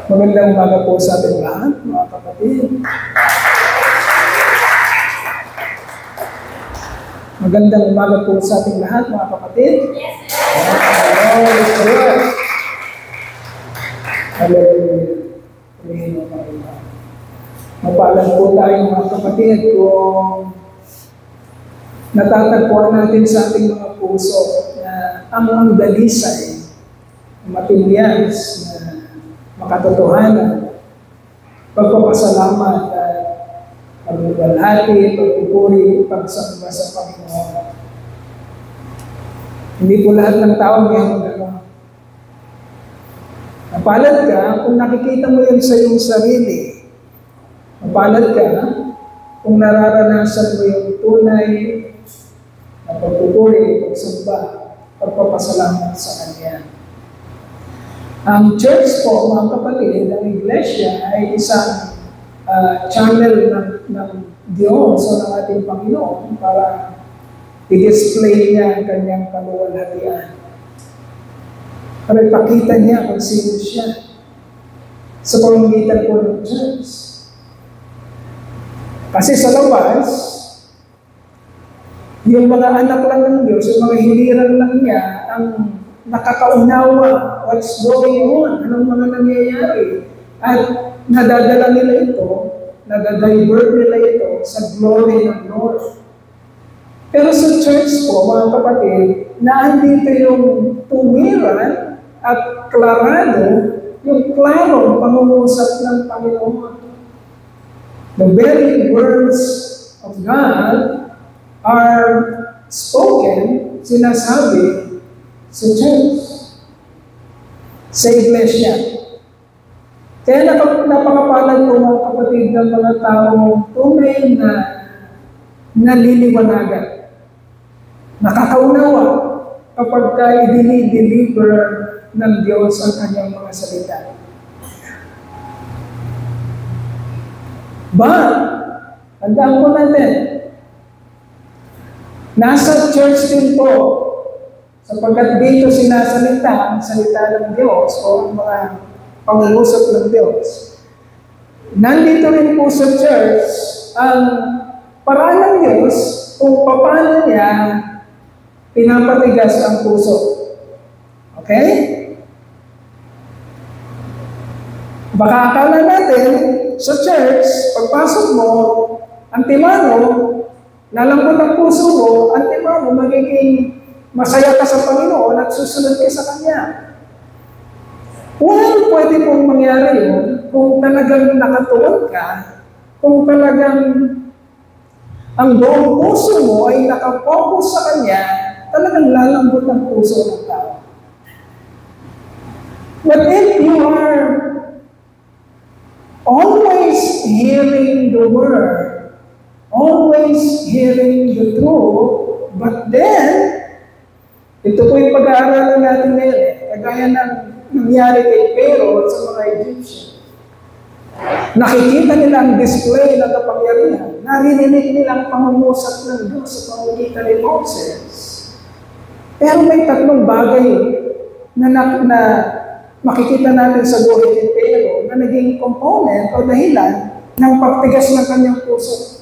Magandang umaga po sa ating lahat, mga kapatid. Magandang umaga po sa ating lahat, mga kapatid. Hallelujah. Hallelujah. Mapalan po tayo, mga kapatid, kung natatagpuan natin sa ating mga puso na ang dalisay, matinyas na makatotohanan, pagpapasalamat at pagbabalhati, pagpupuri, pagsamba sa Panginoon. Hindi po lahat ng tao mayroon gano'n. Mapalad ka kung nakikita mo yun sa iyong sarili. Mapalad ka kung nararanasan mo yung tunay na pagpupuri, pagsamba, pagpapasalamat sa Kanya. Ang church po, mga kapatid, ang iglesia ay isang channel ng Diyos o ng ating Panginoon para i-display niya ang kanyang kaluwalhatian. Para ipakita niya kung sino siya sa pamamagitan po ng church. Kasi sa labas, yung mga anak lang ng Diyos, yung mga hiliran lang niya, ang nakakaunawa what's going on, anong mga nangyayari. At nadadala nila ito, nadadivert nila ito sa glory ng Lord. Pero sa church po, mga kapatid, naandito yung tuwiran at klarado, yung klarong pangungusap ng Panginoon. The very words of God are spoken, sinasabi, sa church, sa iglesia. Kaya napakapalad po, mga kapatid, ng mga taong tunay na naliliwanagan, nakakaunawa kapag i-deliver ng Diyos ang kanyang mga salita. But, tandaan po natin, nasa church din po, sapagkat dito sinasalita ang salita ng Diyos o ang mga pangungusap ng Diyos. Nandito rin po sa church ang paraan ng Diyos kung paano niya pinapatigas ang puso. Okay? Baka akala natin sa church, pagpasok mo, antimano, lalambot ang puso mo, antimano, magiging masaya ka sa Panginoon at susunod ka sa Kanya. Well, pwede pong mangyari yun kung talagang nakatuon ka, kung talagang ang buong puso mo ay nakapokus sa Kanya, talagang lalambot ang puso ng tao. But if you are always hearing the Word, always hearing the truth, but then, ito po yung pag-aaralan natin ngayon kagaya ng nangyari kay Pharaoh sa mga Egyptian. Nakikita nila ang display ng kapangyarihan. Narinig nila ang pangungusap ng Diyos sa pamamagitan ni Moses. Pero may tatlong bagay na makikita natin sa buhay ni Pharaoh na naging component o dahilan ng pagtigas ng kanyang puso.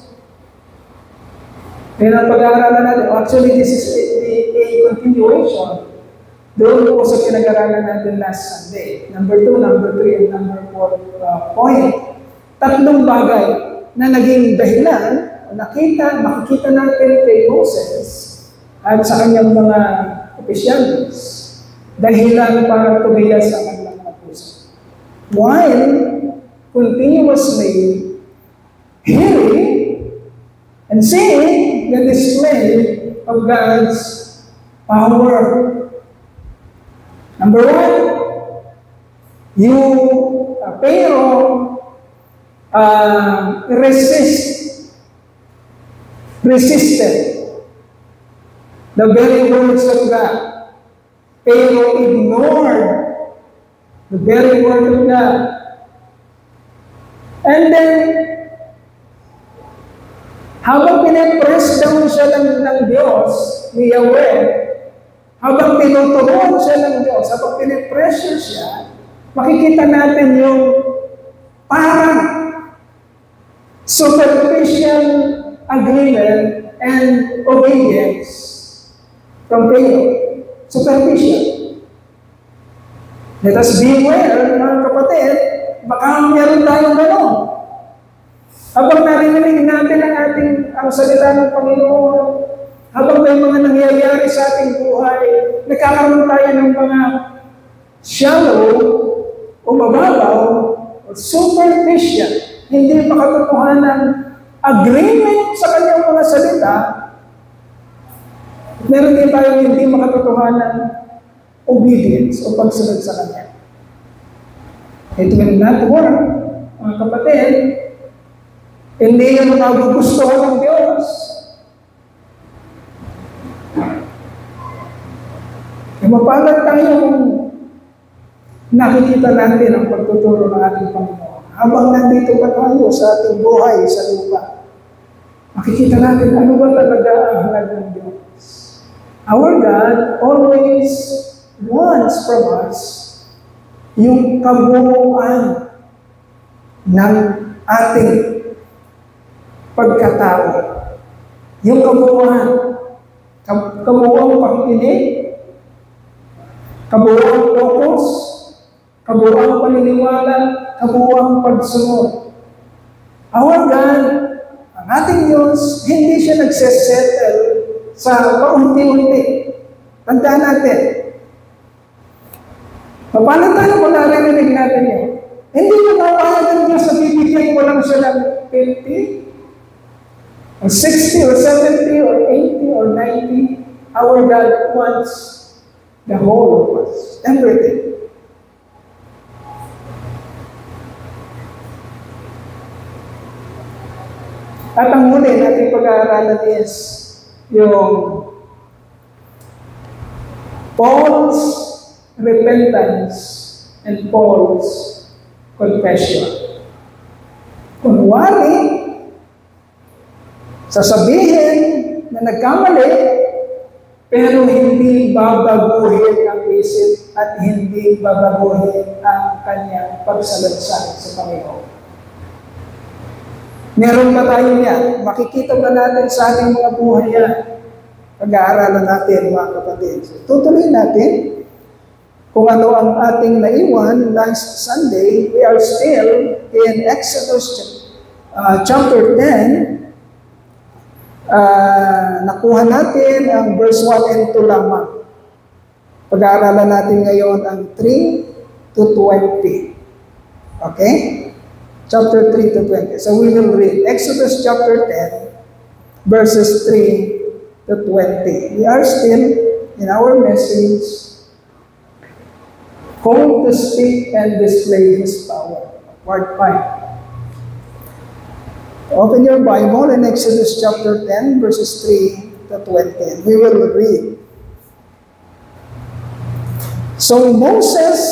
Kaya ang pag-aaralan natin, actually this is a continuation doon po sa pinag-aaralan natin last Sunday. Number 2, number 3, and number 4 point. Tatlong bagay na naging dahilan, makikita natin kay Moses at sa kanyang mga opisyalis, dahilan para tumigas sa kanilang mga puso. While continuously hearing and seeing the display of God's power. Number 1, Pharaoh resisted the very words of God. Pharaoh ignored the very word of God. And then, habang pinipress down siya ng Diyos, ni Yahweh, habang tinuturuan siya ng Diyos, habang pinipressure siya, makikita natin yung parang superficial agreement and obedience from Pharaoh. Superficial. Let us beware, mga kapatid, baka meron tayong gano'n. Habang narinig natin ang salita ng Panginoon, habang may mga nangyayari sa ating buhay, nagkakaroon tayo ng mga shallow o mababaw o superficial, hindi makatotohanan agreement sa kanyang mga salita. Meron din tayong hindi makatotohanan obedience o pagsunod sa kanya. It will not work, mga kapatid. Hindi yung magugustuhan ng Diyos. Mapalad tayo kung nakikita natin ang pagtuturo ng ating Panginoon. Habang nandito pa tayo sa ating buhay sa lupa, makikita natin ano ba talaga ang halag ng Diyos. Our God always wants from us yung kabuuan ng ating pagkatao. Yung kabuuan. Kabuuan pakikinig, kabuuan focus, kabuuan paniniwala, kabuuan pagsunod. Our God, ang ating Diyos, hindi siya nagsesettle sa paunti-unti. Tandaan natin. Paano tayo kung narinig natin yun? Hindi mo mawala ng Diyos na bibigyan mo lang siya ng 50, or 60, or 70, or 80, or 90. Our God wants the whole of us. Everything. At ang muli natin pag-aaralan is yung Paul's repentance and Paul's confession. Kunwari, sasabihin na nagkamali, pero hindi babaguhin ang isip at hindi babaguhin ang kanyang pagsalansang sa Panginoon. Meron ba tayo yan? Makikita ba natin sa ating mga buhay yan? Pag-aaralan natin, mga kapatid. So, tutuloy natin kung ano ang ating naiwan last Sunday. We are still in Exodus chapter 10. Nakuha natin ang verse 1 and 2 lamang. Pag-aaralan natin ngayon ang 3 to 20. Okay? Chapter 3 to 20. So we will read Exodus chapter 10, verses 3 to 20. We are still in our message, called to speak and display His power. Part 5. Open your Bible in Exodus chapter 10, verses 3 to 20. We will read. So Moses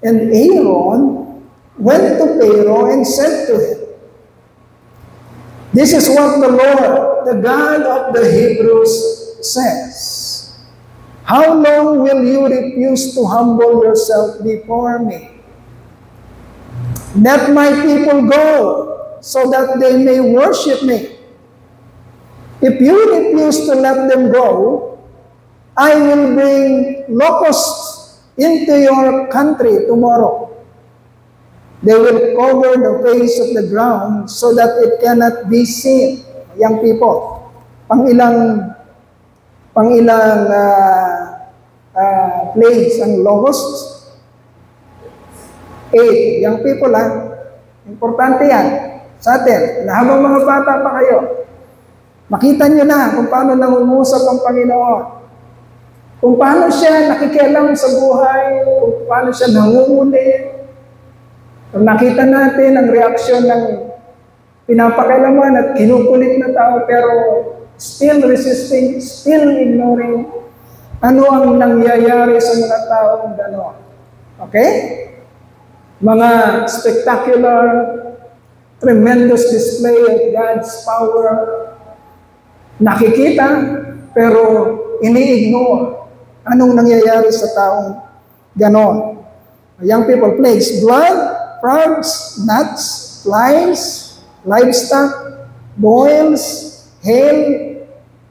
and Aaron went to Pharaoh and said to him, "This is what the Lord, the God of the Hebrews, says. How long will you refuse to humble yourself before me? Let my people go, so that they may worship me. If you refuse to let them go, I will bring locusts into your country tomorrow. They will cover the face of the ground so that it cannot be seen." Young people, pangilang plagues ang locusts? 8. Young people, importante yan sa atin. Habang mga bata pa kayo, makita nyo na kung paano nangungusap ang Panginoon. Kung paano siya nakikialam sa buhay, kung paano siya nangunguli. Kung nakita natin ang reaksyon ng pinapakailaman at kinukulit na tao, pero still resisting, still ignoring ano ang nangyayari sa mga taong gano'n. Okay? Mga spectacular, tremendous display of God's power, nakikita, pero ini-ignore anong nangyayari sa taong gano'n. young people, plagues, blood, frogs, gnats, flies, livestock, boils, hail,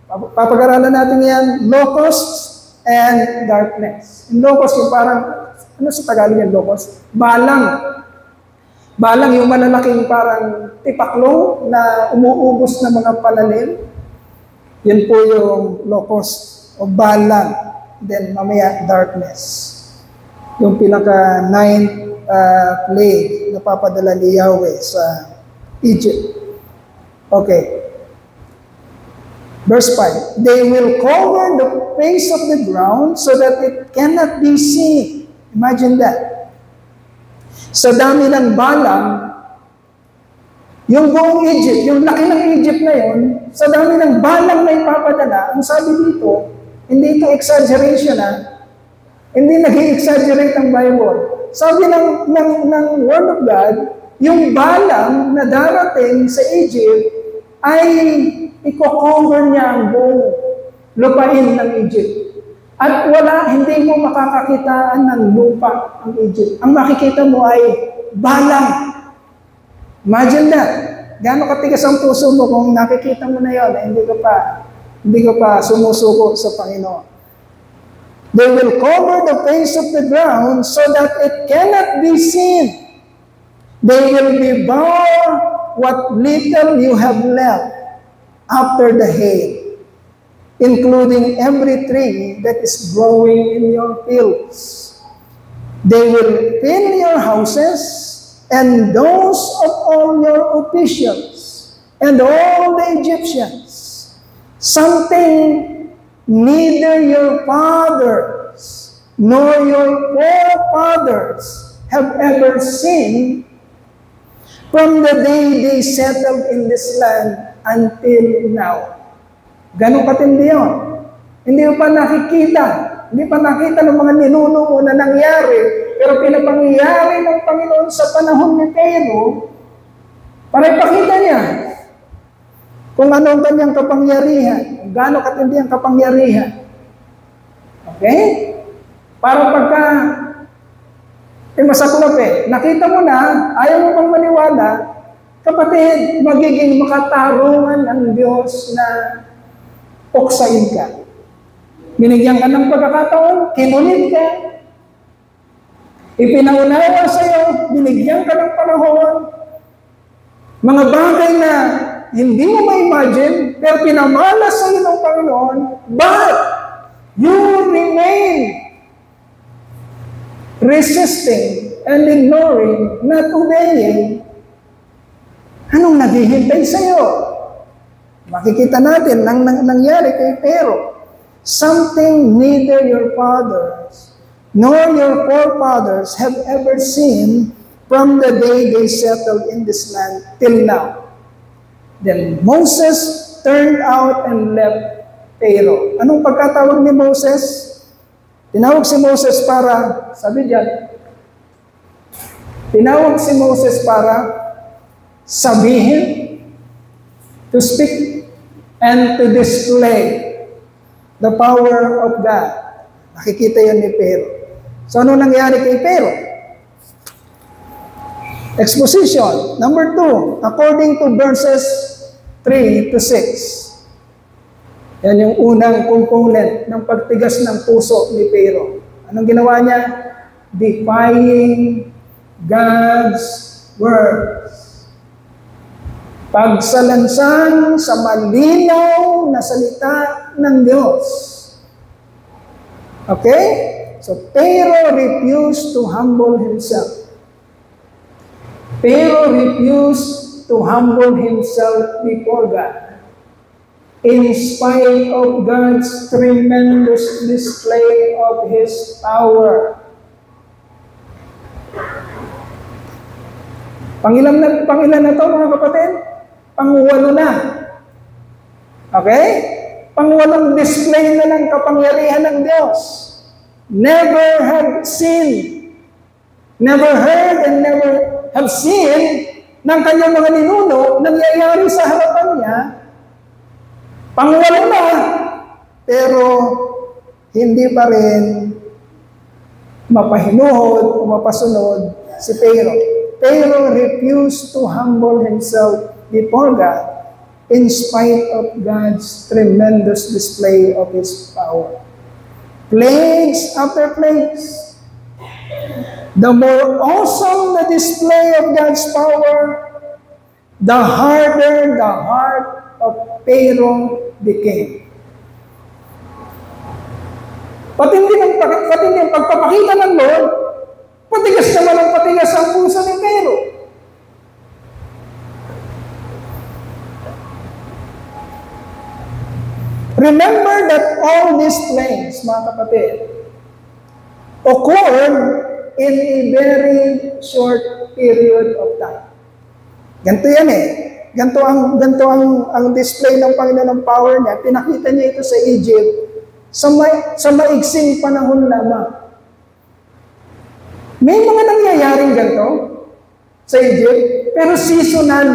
papag-aralan natin yan, locusts, and darkness. Yung locust, yung parang, ano sa Tagalog yung locust? Balang. Balang yung malalaking parang tipaklong na umuubos ng mga palalim. Yun po yung locust o balang. Then mamaya, darkness. Yung pinaka-9th plague na papadala ni Yahweh sa Egypt. Okay. Verse 5, they will cover the face of the ground so that it cannot be seen. Imagine that. Sa dami ng balang, yung buong Egypt, yung laki ng Egypt na yun, sa dami ng balang na ipapadala, ang sabi dito, hindi ito exaggeration hindi nag-i-exaggerate ang Bible. Sabi ng Word of God, yung balang na darating sa Egypt ay i-cover niya ang buong lupain ng Egypt. At hindi mo makakakitaan ng lupa ang Egypt. Ang makikita mo ay balang. Imagine that. Gaano katigas ang puso mo kung nakikita mo na yun, hindi ka pa sumusuko sa Panginoon. They will cover the face of the ground so that it cannot be seen. They will devour what little you have left after the hail, including every tree that is growing in your fields. They will fill your houses and those of all your officials and all the Egyptians, something neither your fathers nor your forefathers have ever seen from the day they settled in this land until now. Ganun katindi yun. Hindi pa nakikita. Hindi pa nakita ng mga ninuno mo na nangyari. Pero pinapangyari ng Panginoon sa panahon ni Pero para ipakita niya kung ano ang kanyang kapangyarihan. Gaano katindi ang kapangyarihan. Okay? Para pagka masaklap nakita mo na, ayaw mo pang maniwala, kapatid, magiging makatarungan ang Diyos na uksain ka. Binigyan ka ng pagkakataon, kinulit ka, ipinaunawa sa iyo, binigyan ka ng panahon, mga bagay na hindi mo ma-imagine, pero pinamalas sa iyo ng Panginoon, but you remain resisting and ignoring, not obeying. Anong naghihintay sa iyo? Makikita natin nang nangyari kay Pero. Something neither your fathers nor your forefathers have ever seen from the day they settled in this land till now. Then Moses turned out and left Pero. Anong pagkatawag ni Moses? Tinawag si Moses para, sabi diyan, tinawag si Moses para sabihin, to speak, and to display the power of God. Nakikita yan ni Pero. So, ano nangyari kay Pero? Exposition. Number 2, according to verses 3 to 6. Yan yung unang component ng pagtigas ng puso ni Pero. Anong ginawa niya? Defying God's words. Pagsalansan sa malinaw na salita ng Diyos. Okay? So, Pero refused to humble himself. Pero refused to humble himself before God. In spite of God's tremendous display of His power. Pangilan na to mga kapatid? Pangwalo na. Okay? Pangwalong display na ng kapangyarihan ng Diyos. Never have seen, never heard, and never have seen ng kanyang mga ninuno nangyayari sa harapan niya. Pangwalo na, pero hindi pa rin mapahinuhod o mapasunod si Pharaoh. Pharaoh refused to humble himself before God in spite of God's tremendous display of His power. Plagues after plagues. The more awesome the display of God's power, the harder the heart of Pharaoh became. Pati ang pagpapakita ng Lord, patigas naman ang patigas ang puso ni Pharaoh. Remember that all these plagues, mga kapatid, occurred in a very short period of time. Ganito yan eh. Ganito ang display ng Panginoon ng power niya. Pinakita niya ito sa Egypt sa maigsing panahon lamang. May mga nangyayaring ganito sa Egypt, pero seasonal.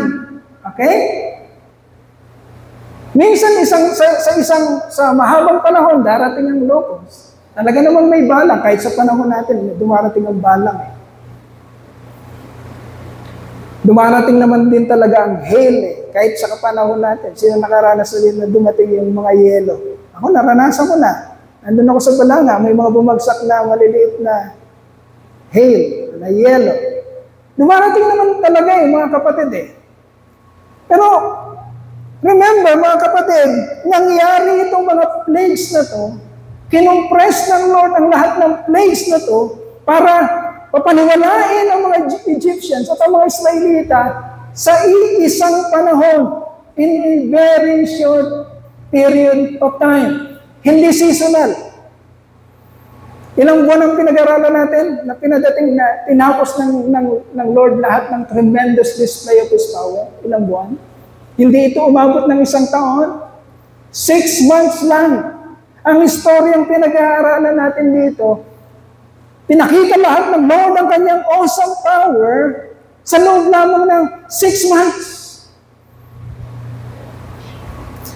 Okay? Minsan sa mahabang panahon, darating ang locust. Talaga namang may balang, kahit sa panahon natin, dumarating ang balang eh. Dumarating naman din talaga ang hail eh, kahit sa panahon natin. Sino nakaranas na din na dumating yung mga yelo? Ako, naranasan ko na. Nandun ako sa Balanga, may mga bumagsak na maliliit na hail, na yelo. Dumarating naman talaga eh, mga kapatid eh. Pero, remember mga kapatid, nangyari itong mga plagues na to, kinumpress ng Lord ang lahat ng plagues na to para papaniwalain ang mga Egyptians at ang mga Israelita sa iisang panahon in a very short period of time. Hindi seasonal. Ilang buwan ang pinag-aralan natin na pinadating na tinapos ng Lord lahat ng tremendous display of His power? Ilang buwan? Hindi ito umabot ng isang taon. 6 months lang. Ang istoryang pinag-aaralan natin dito, pinakita lahat ng Lord ang kanyang awesome power sa loob lamang ng 6 months.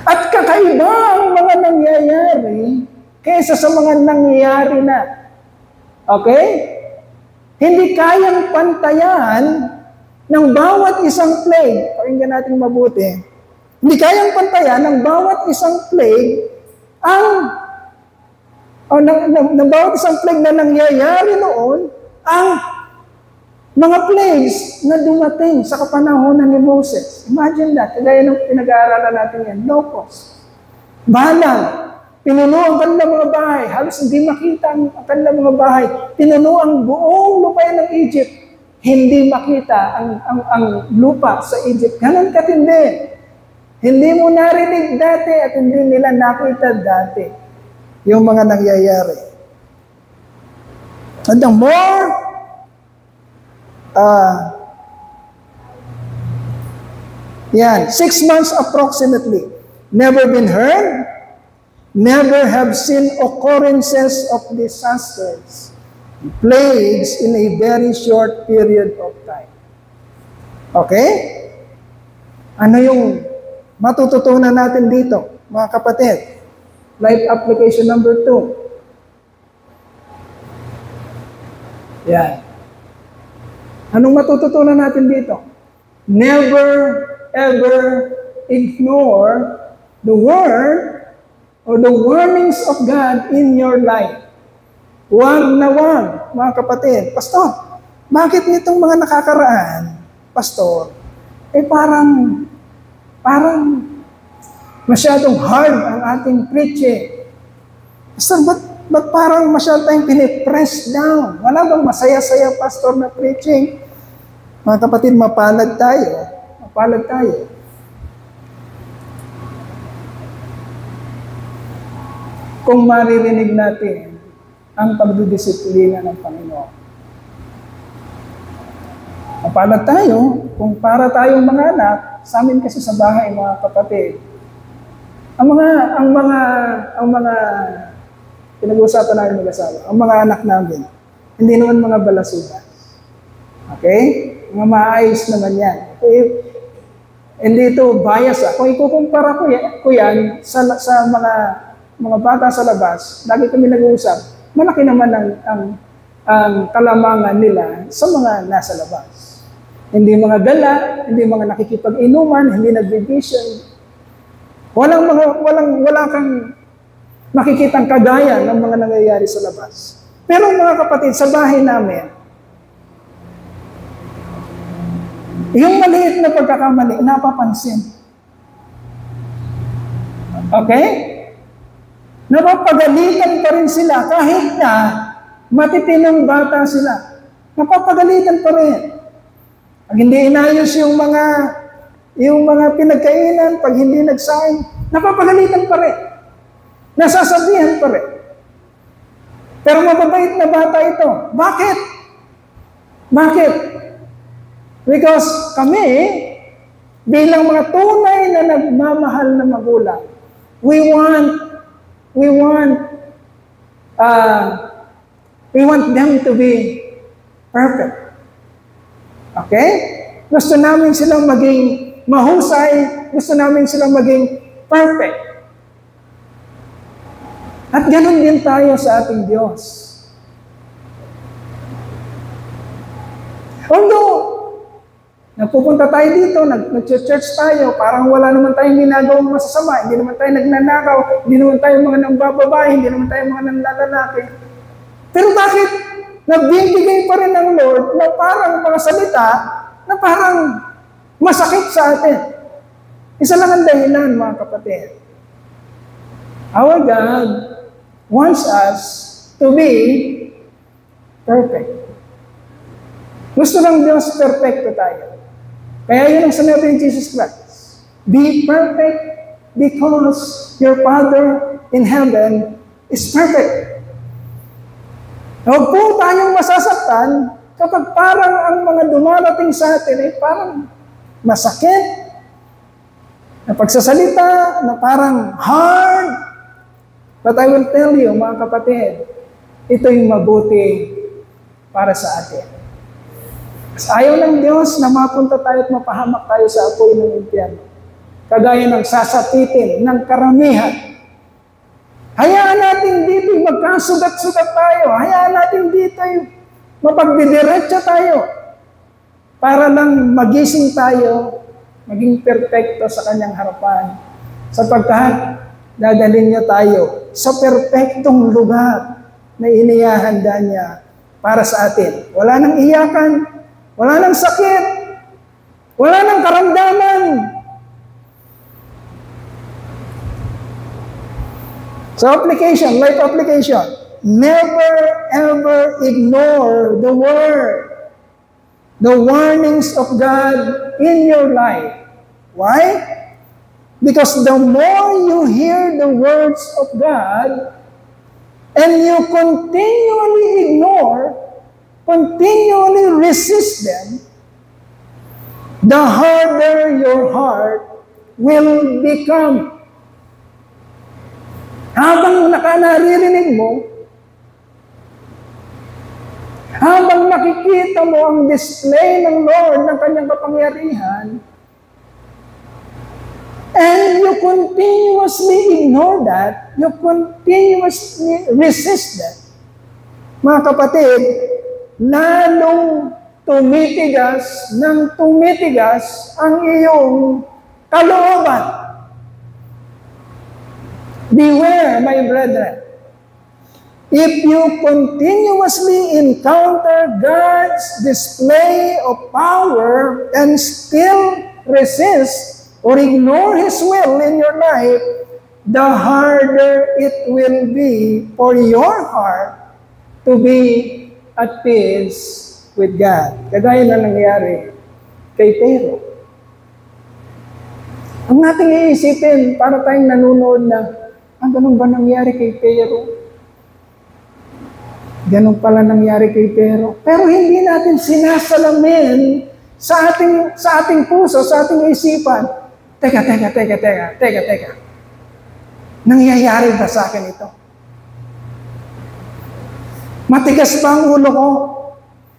At kakaiba ang mga nangyayari kaysa sa mga nangyayari na. Okay? Hindi kayang pantayan ng bawat isang plague. Pakinggan natin mabuti. Hindi kayang pantayan ng bawat isang plague ng bawat isang plague na nangyayari noon ang mga plagues na dumating sa kapanahonan ni Moses. Imagine that. Kagaya ng pinag-aaralan natin yan. Locust. Balang. Pinuno ang kanilang mga bahay. Halos hindi makita ang kanilang mga bahay. Pinuno ang buong lupain ng Egypt. Hindi makita ang lupa sa Egypt. Ganon katindi. Hindi mo narinig dati at hindi nila nakita dati yung mga nangyayari. And the more yan, 6 months approximately. Never been heard, never have seen occurrences of disasters, plagues in a very short period of time. Okay? Ano yung matututunan natin dito, mga kapatid? Life application number 2. Yan. Anong matututunan natin dito? Never, ever ignore the word or the warnings of God in your life. Wag na wag, mga kapatid. Pastor, bakit nitong mga nakakaraan, Pastor, parang masyadong hard ang ating preaching. Pastor, ba't parang masyadong tayong pinipress down? Wala bang masaya-saya, Pastor, na preaching? Mga kapatid, mapalad tayo. Mapalad tayo. Kung maririnig natin ang pagdidisiplina ng Panginoon. Mapalad tayo kung para tayong mga anak, sa amin kasi sa bahay, mga kapatid, ang mga pinag-uusapan namin mag-asawa, ang mga anak namin, hindi naman mga balasuda. Okay? Mga maayos naman yan. Hindi ito bias. Kung ikukumpara ko yan sa mga bata sa labas, lagi kami nag-uusap, malaki naman ang ang kalamangan nila sa mga nasa labas. Hindi mga gala, hindi mga nakikipag-inuman, hindi nagbibisyon. Wala kang makikitang kagaya ng mga nangyayari sa labas. Pero mga kapatid, sa bahay namin, yung maliit na pagkakamali, napapansin. Okay? Napapagalitan pa rin sila kahit na matitinong bata sila. Napapagalitan pa rin. Pag hindi inayos yung mga pinagkainan, pag hindi nagsaing, napapagalitan pa rin. Nasasabihan pa rin. Pero mababait na bata ito. Bakit? Bakit? Because kami, bilang mga tunay na nagmamahal na magulang, we want them to be perfect. Okay? Gusto namin silang maging mahusay, gusto namin silang maging perfect. At ganun din tayo sa ating Diyos. Although, nagpupunta tayo dito, nag-church tayo, parang wala naman tayong ginagawang masasama, hindi naman tayo nagnanakaw, hindi naman tayo mga nangbababae, hindi naman tayo mga nanlalalaki. Pero bakit nagbibigay pa rin ng Lord na parang mga salita na parang masakit sa atin? Isa lang ang dahilan, mga kapatid. Our God wants us to be perfect. Gusto ng Diyos perfecto tayo. Kaya yun ang sinabi ni Jesus Christ. Be perfect because your Father in heaven is perfect. Huwag po tayong masasaktan kapag parang ang mga dumarating sa atin ay parang masakit, na pagsasalita, na parang hard. But I will tell you, mga kapatid, ito yung mabuti para sa atin. Mas ayaw ng Diyos na mapunta tayo at mapahamak tayo sa apoy ng impyerno. Kagaya ng sasapitin ng karamihan. Hayaan natin dito magkasugat-sugat tayo. Hayaan natin dito mapagdidiretso tayo. Para lang magising tayo, maging perfecto sa kanyang harapan. Sapagkat dadalhin niya tayo sa perpektong lugar na inihahanda niya para sa atin. Wala nang iyakan, wala nang sakit, wala nang karamdaman. So application, life application. Never ever ignore the word, the warnings of God in your life. Why? Because the more you hear the words of God, and you continually ignore, continually resist them, the harder your heart will become. Habang naririnig mo, habang nakikita mo ang display ng Lord ng kanyang kapangyarihan, and you continuously ignore that, you continuously resist that, mga kapatid, lalong tumitigas ang iyong kalooban. Beware, my brethren. If you continuously encounter God's display of power and still resist or ignore His will in your life, the harder it will be for your heart to be at peace with God. Kagaya na nangyari kay Pero. Ang ating iisipin, para tayong nanonood na, ganun ba nangyari kay Pero? Ganun pala nangyari kay Pero. Pero hindi natin sinasalamin sa ating puso, sa ating isipan. Teka. Nangyayari ba sa akin ito? Matigas ba ang ulo ko?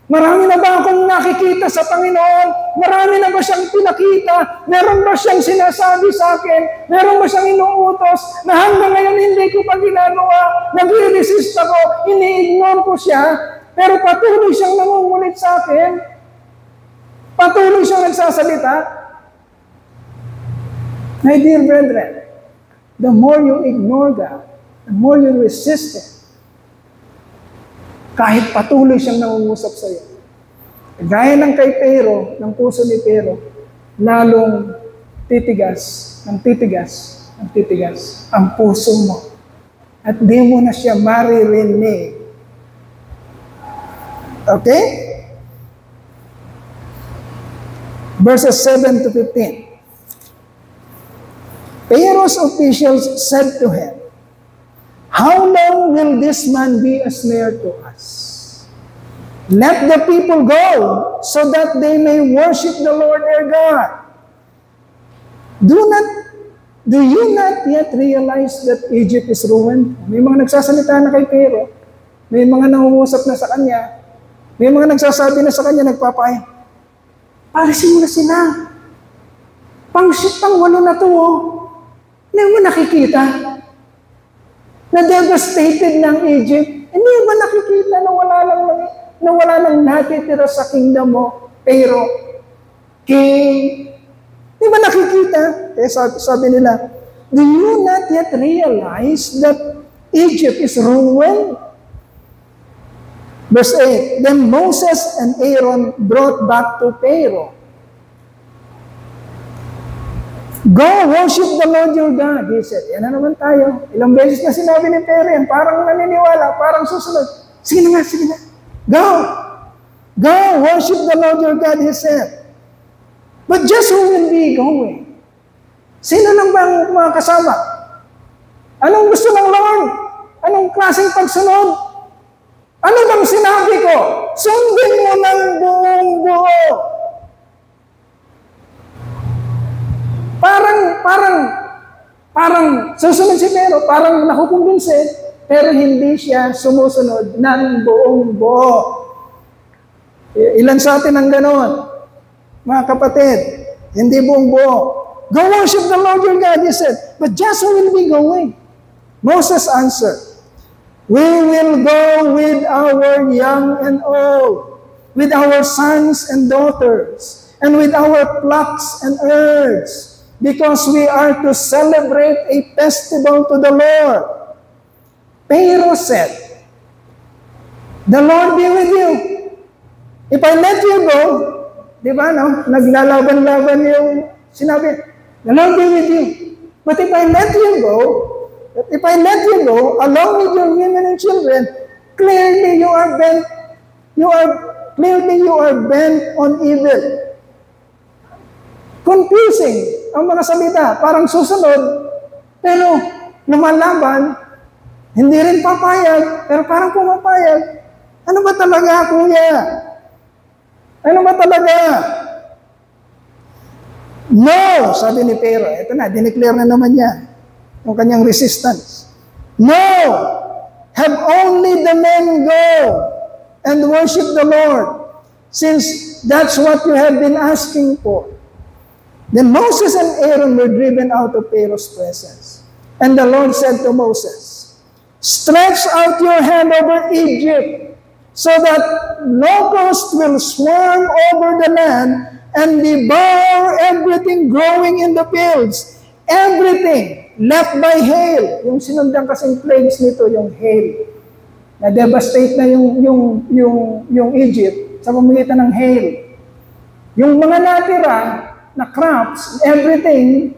Marami na ba akong nakikita sa Panginoon? Marami na ba siyang pinakita? Meron ba siyang sinasabi sa akin? Meron ba siyang inuutos na hanggang ngayon hindi ko pa ginagawa? Nag-resist ako, ini-ignore ko siya. pero patuloy siyang nangungulit sa akin. Patuloy siyang nagsasalita. My dear brethren, the more you ignore God, the more you resist Him, kahit patuloy siyang nangungusap sa iyo. Gaya ng kay Pero, ng puso ni Pero, lalong titigas, ng titigas, ng titigas ang puso mo. At di mo na siya maririnig. Okay? Verses 7 to 15. Pharaoh's officials said to him, "How long will this man be a snare to us? Let the people go, so that they may worship the Lord their God. Do you not yet realize that Egypt is ruined?" May mga nagsasalita na kay Pharaoh. May mga nangungusap na sa kanya. May mga nagsasabi na sa kanya, nagpapaya. Parisin mo na sila. Pang-walo na to, oh. Hindi mo nakikita? Na-devastated ng Egypt. Hindi mo ba nakikita na wala lang natitira sa kingdom mo? Pero, king, hindi ba nakikita? Eh, sabi nila, do you not yet realize that Egypt is ruined? Verse 8, then Moses and Aaron brought back to Pharaoh, "Go worship the Lord your God," he said. Yan na naman tayo. Ilang beses na sinabi ni Pharaoh yan, parang naniniwala, parang susunod. Sige na. Go! Go worship the Lord your God, he said. But just who will be going? Sino lang ba ang mga kasama? Anong gusto ng Lord? Anong klaseng pagsunod? Ano bang sinabi ko? Sundin mo ng buong buo. Parang susunod si Pero, parang nakukumbinse, pero hindi siya sumusunod ng buong buo. Ilan sa atin ang ganon? Mga kapatid, hindi buong buo. Go worship the Lord your God, he said. But Joshua will be going. Moses answered, "We will go with our young and old, with our sons and daughters, and with our flocks and herds, because we are to celebrate a festival to the Lord." Pharaoh said, "The Lord be with you. If I let you go," di ba, no? Naglalaban-laban yung sinabi, "The Lord be with you. But if I let you go, along with your women and children, clearly you are bent on evil." Confusing ang mga salita, parang susunod, pero lumalaban, hindi rin papayag, pero parang pumapayag. Ano ba talaga, kuya? Ano ba talaga? No, sabi ni Pharaoh. Ito na, dineclare na naman niya yung kanyang resistance. "No, have only the men go and worship the Lord, since that's what you have been asking for." Then Moses and Aaron were driven out of Pharaoh's presence. And the Lord said to Moses, "Stretch out your hand over Egypt, so that locusts will swarm over the land and devour everything growing in the fields, everything left by hail." Yung sinundan kasing plagues nito, yung hail. Na-devastate na yung Egypt sa pamamagitan ng hail. Yung mga natira na crops, everything,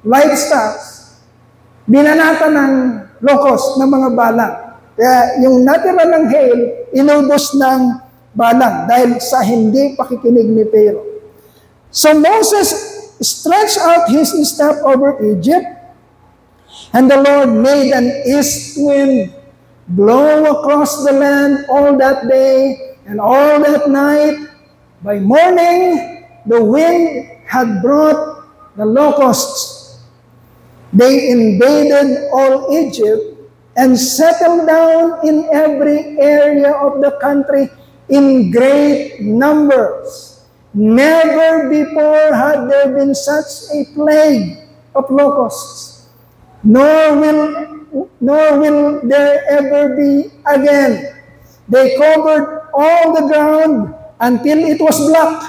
livestock, binanata ng locust, ng mga balang. Kaya yung natira ng hail, inubos ng balang dahil sa hindi pakikinig ni Pharaoh. So Moses stretched out his staff over Egypt, and the Lord made an east wind blow across the land all that day and all that night. By morning, the wind had brought the locusts. They invaded all Egypt and settled down in every area of the country in great numbers. Never before had there been such a plague of locusts, nor will there ever be again. They covered all the ground until it was black.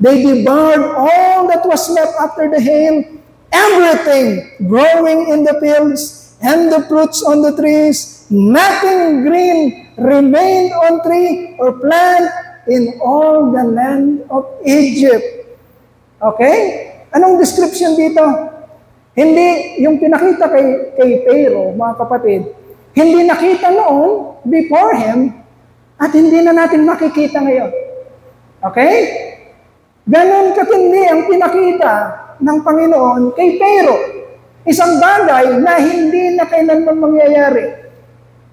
They devoured all that was left after the hail, everything growing in the fields and the fruits on the trees. Nothing green remained on tree or plant in all the land of Egypt. Okay? Anong description dito? Hindi yung pinakita kay Pharaoh, mga kapatid, hindi nakita noon before him at hindi na natin makikita ngayon. Okay? Ganon katindi ang pinakita ng Panginoon kay Pharaoh. Isang bagay na hindi na kailanman mangyayari.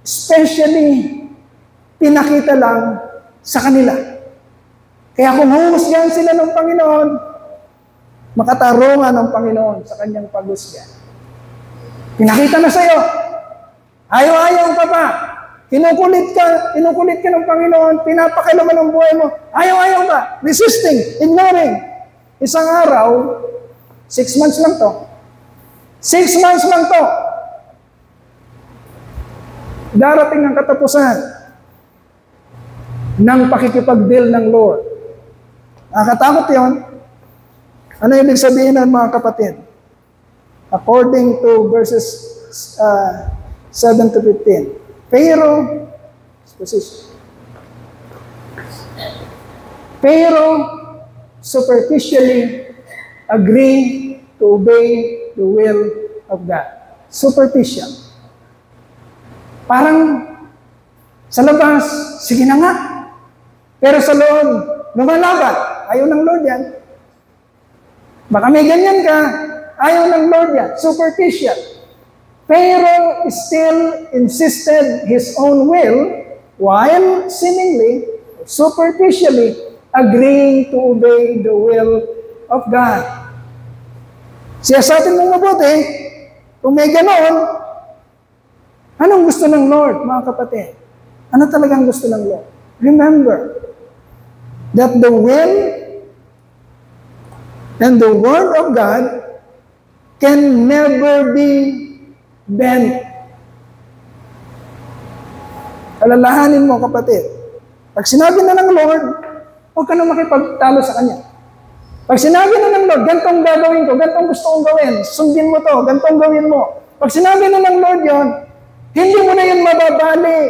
Especially, pinakita lang sa kanila. Kaya kung huhusgahan sila ng Panginoon, makatarungan ng Panginoon sa kanyang paghusga. Pinakita na sa'yo. Ayaw-ayaw ka pa. Kinukulit ka ng Panginoon, pinapakailaman ng buhay mo. Ayaw-ayaw ka. Resisting, ignoring. Isang araw, 6 months lang to. 6 months lang to. Darating ang katapusan ng pakikipag-deal ng Lord. Nakakatakot yun. Ano ibig sabihin ng mga kapatid? According to verses 7 to 15. Pharaoh superficially agree to obey the will of God. Superficial. Parang sa labas, sige na nga. Pero sa loob, lumalaban. Ayaw ng Lord yan. Baka may ganyan ka, ayaw ng Lord yan. Superficial. Pharaoh still insisted his own will while seemingly, superficially, agreeing to obey the will of God. Siyasatin mong mabuti, kung may ganon, anong gusto ng Lord, mga kapatid? Ano talagang gusto ng Lord? Remember that the will and the word of God can never be bent. Alalahanin mo, kapatid. Pag sinabi na ng Lord, huwag ka na makipagtalo sa Kanya. Pag sinabi na ng Lord, gantong gagawin ko, gantong gusto kong gawin, sundin mo to, gantong gawin mo. Pag sinabi na ng Lord yon, hindi mo na yun mababali.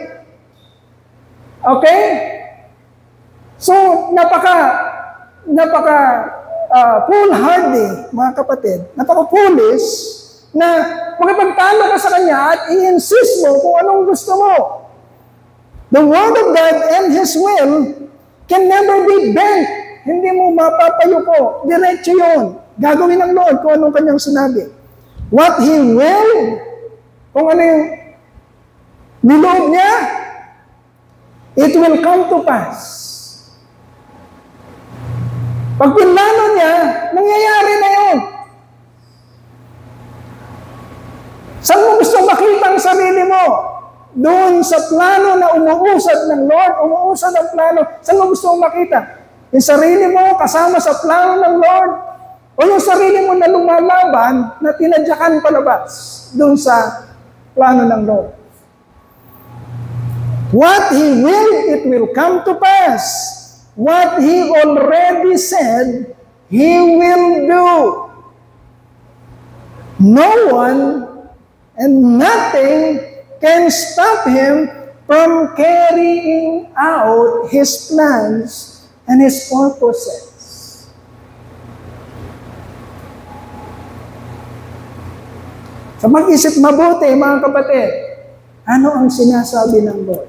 Okay? So, foolhardy, mga kapatid, napaka-foolish, na makipagtalo ka sa Kanya at i-insist mo kung anong gusto mo. The Word of God and His will can never be bent. Hindi mo mapapayuko. Diretso yun. Gagawin ng Lord kung anong Kanyang sinabi. What He will, kung ano yung niloob niya, it will come to pass. Pag pinlano niya, nangyayari na yun. Saan mo gusto makita ang sarili mo? Doon sa plano na umuusad ng Lord, umuusad ang plano. Saan mo gusto makita? Yung sarili mo kasama sa plano ng Lord? O yung sarili mo na lumalaban na tinadyakan palabas doon sa plano ng Lord? What He will, it will come to pass. What He already said, He will do. No one and nothing can stop Him from carrying out His plans and His purposes. So mag-isip mabuti, mga kapatid. Ano ang sinasabi ng Lord?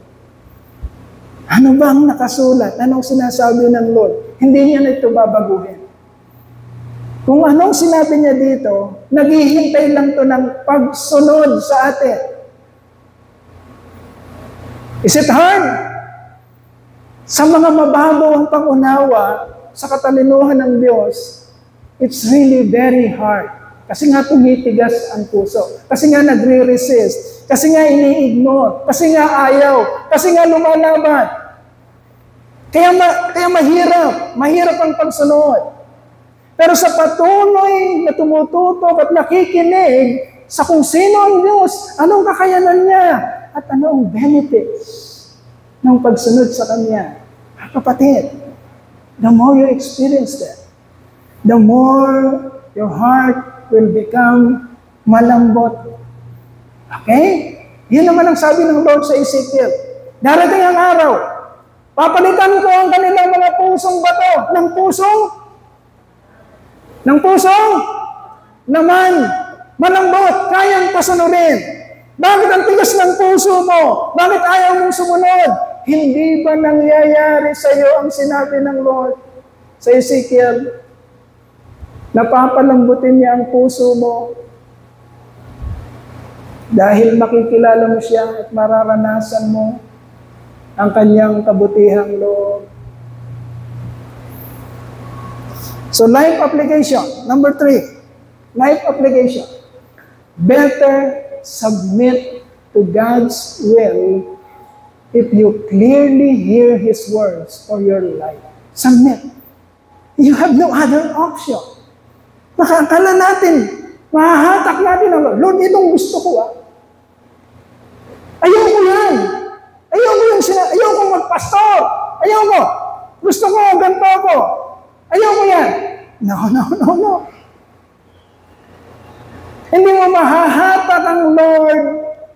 Ano ba ang nakasulat? Anong sinasabi ng Lord? Hindi niya na ito babaguhin. Kung anong sinabi niya dito, naghihintay lang ito ng pagsunod sa atin. Is it hard? Sa mga mababaw ang pangunawa sa katalinuhan ng Diyos, it's really very hard. Kasi nga tumitigas ang puso. Kasi nga nagre-resist. Kasi nga ini-ignore. Kasi nga ayaw. Kasi nga lumalaban. Kaya mahirap. Mahirap ang pagsunod. Pero sa patuloy na tumututok at nakikinig sa kung sino ang Diyos, anong kakayanan niya, at ano ang benefits ng pagsunod sa Kanya. Kapatid, the more you experience that, the more your heart will become malambot. Okay? Yun naman ang sabi ng Lord sa Ezekiel. Darating ang araw, papalitan ko ang kanilang mga pusong bato ng pusong naman malambot, kayang pasunurin. Bakit ang tigas ng puso mo? Bakit ayaw mong sumunod? Hindi ba nangyayari sa iyo ang sinabi ng Lord sa Ezekiel? Napapalambutin niya ang puso mo dahil makikilala mo siya at mararanasan mo ang kanyang kabutihang loob. So life application, number 3, life application. Better submit to God's will if you clearly hear His words for your life. Submit. You have no other option. Baka akala natin, mahahatak natin ang Lord, itong gusto ko Ayoko yan. Ayoko magpastor. Ayoko. Gusto ko, ganito ako. Ayoko yan. No. Hindi mo mahahatak ang Lord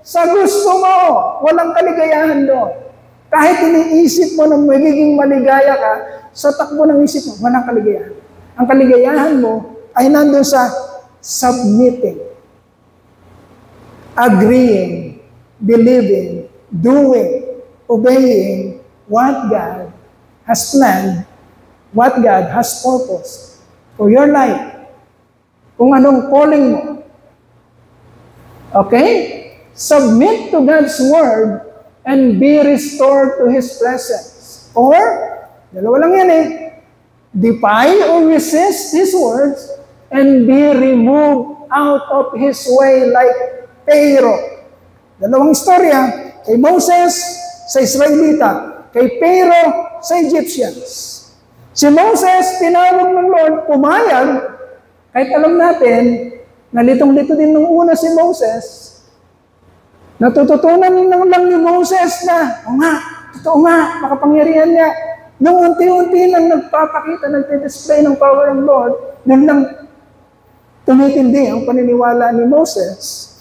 sa gusto mo. Walang kaligayahan doon. Kahit iniisip mo na magiging maligaya ka, sa takbo ng isip mo, walang kaligayahan. Ang kaligayahan mo ay nandun sa submitting, agreeing, believing, doing, obeying what God has planned, what God has purposed for your life. Kung anong calling mo. Okay? Submit to God's word and be restored to His presence. Or, dalawa lang yan defy or resist His words and be removed out of His way like Pharaoh. Dalawang istorya, kay Moses sa Israelita, kay Pharaoh sa Egyptians. Si Moses, tinawag ng Lord, pumayag, kahit alam natin, nalitong-lito din nung una si Moses, natututunan lang ni Moses na, totoo nga, makapangyarihan niya. Nung unti-unti nang nagpapakita, nagdi-display ng power ng Lord, nang lang tumitindi ang paniniwala ni Moses.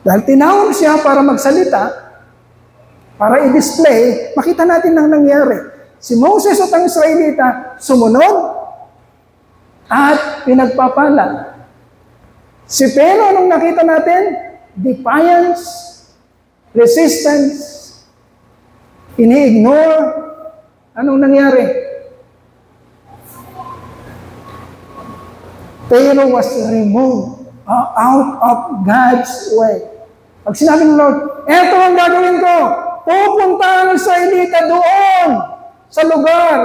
Dahil tinawag siya para magsalita, para i-display, makita natin ang nangyari. Si Moses at ang Israelita sumunod at pinagpapala. Si Pharaoh, nung nakita natin, defiance, resistance, ini-ignore. Anong nangyari? Pharaoh was removed out of God's way. Pag sinabi ng Lord, eto ang gagawin ko, pupunta ang Israelita doon sa lugar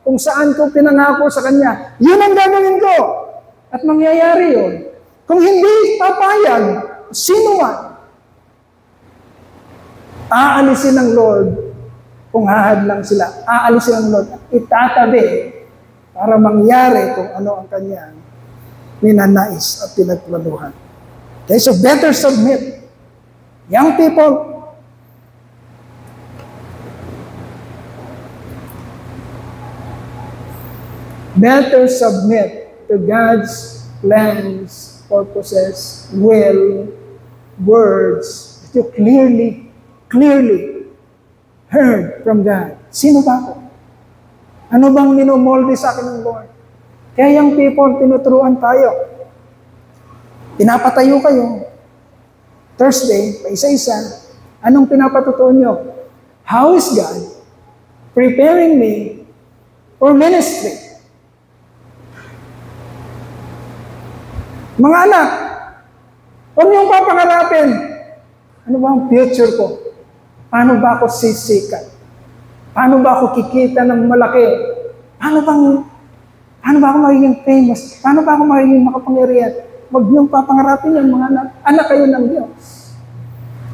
kung saan ko pinangako sa kanya. Yun ang gagawin ko. At mangyayari yun. Kung hindi papayag, sino man, aalisin ng Lord kung hahadlang sila. Aalisin ng Lord at itatabi para mangyari kung ano ang kanyang ninanais at pinagplanuhan. Okay, so better submit. Young people, better submit to God's plans, purposes, will, words that you clearly heard from God. Sino ba ako? Ano bang minumolde sa akin ng Lord? Kaya yung people, tinuturuan tayo. Pinapatayo kayo. Thursday, paisa-isa. Anong pinapatutuon nyo? How is God preparing me for ministry? Mga anak, huwag niyong papangarapin. Ano ba ang future ko? Paano ba ako sisikat? Paano ba ako kikita ng malaki? Paano ba ako magiging famous? Paano ba ako magiging makapangyarihan? Huwag niyong papangarapin yan, mga anak. Anak kayo ng Diyos.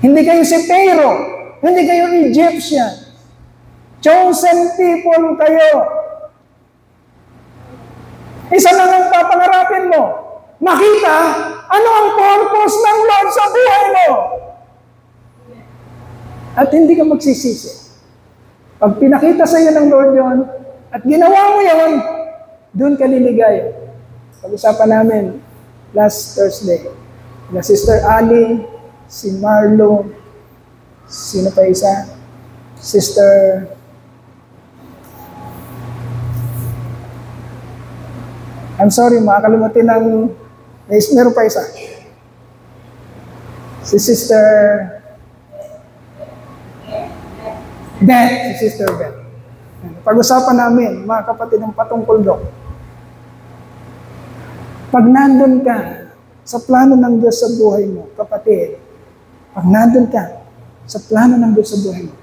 Hindi kayo si Pharaoh. Hindi kayo Egyptian. Chosen people kayo. Isa lang ang papangarapin mo. Makita ano ang purpose ng Lord sa buhay mo. At hindi ka magsisisi. Pag pinakita sa iyo ng Lord yon at ginawa mo yon, doon ka liligaya. Pag-usapan namin last Thursday. Na Sister Ali, si Marlo, sino pa isa? Sister I'm sorry, makakalimutin ng meron pa isa. Si Sister Beth, si Sister Beth. Pag-usapan namin, mga kapatid, ng patungkol doon. Pag nandun ka sa plano ng Diyos sa buhay mo, kapatid, pag nandun ka sa plano ng Diyos sa buhay mo,